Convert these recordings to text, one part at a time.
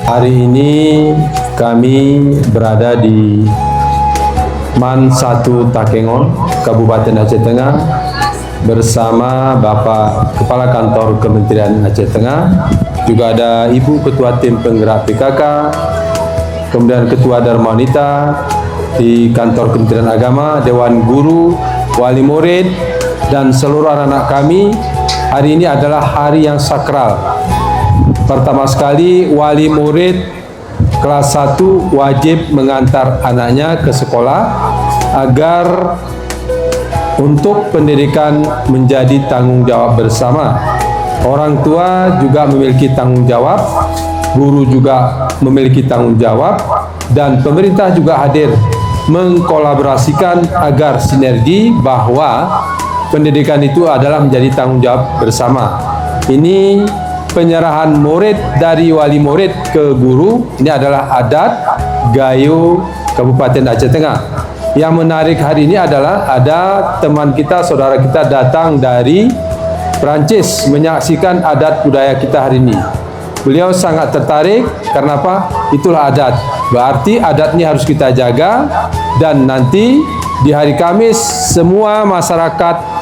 Hari ini kami berada di MAN 1 Takengon, Kabupaten Aceh Tengah bersama Bapak Kepala Kantor Kementerian Aceh Tengah, juga ada Ibu Ketua Tim Penggerak PKK, kemudian Ketua Dharma Wanita di Kantor Kementerian Agama, Dewan Guru, Wali Murid, dan seluruh anak-anak kami. Hari ini adalah hari yang sakral. Pertama sekali, wali murid kelas 1 wajib mengantar anaknya ke sekolah agar untuk pendidikan menjadi tanggung jawab bersama. Orang tua juga memiliki tanggung jawab, guru juga memiliki tanggung jawab, dan pemerintah juga hadir mengkolaborasikan agar sinergi bahwa pendidikan itu adalah menjadi tanggung jawab bersama. Ini penyerahan murid dari wali murid ke guru, ini adalah adat Gayo Kabupaten Aceh Tengah. Yang menarik hari ini adalah ada teman kita, saudara kita datang dari Perancis menyaksikan adat budaya kita hari ini. Beliau sangat tertarik, karena apa? Itulah adat. Berarti adat ini harus kita jaga, dan nanti di hari Kamis semua masyarakat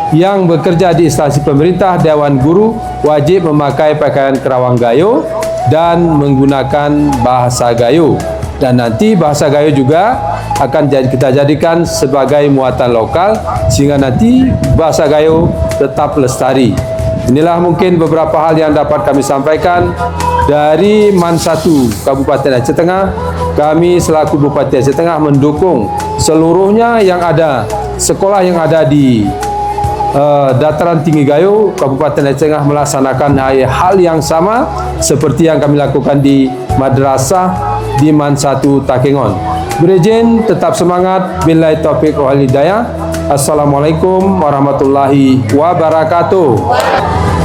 yang bekerja di instansi pemerintah, Dewan Guru wajib memakai pakaian kerawang Gayo dan menggunakan bahasa Gayo. Dan nanti bahasa Gayo juga akan kita jadikan sebagai muatan lokal, sehingga nanti bahasa Gayo tetap lestari. Inilah mungkin beberapa hal yang dapat kami sampaikan dari MAN 1 Kabupaten Aceh Tengah. Kami selaku Bupati Aceh Tengah mendukung seluruhnya yang ada, sekolah yang ada di Dataran Tinggi Gayo Kabupaten Aceh Tengah melaksanakan hal yang sama seperti yang kami lakukan di madrasah di MAN 1 Takengon. Berizin, tetap semangat. Billahi taufiq wal hidayah. Assalamualaikum warahmatullahi wabarakatuh.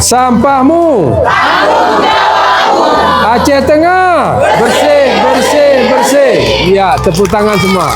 Sampahmu Aceh Tengah bersih, bersih, bersih. Ya, tepuk tangan semua.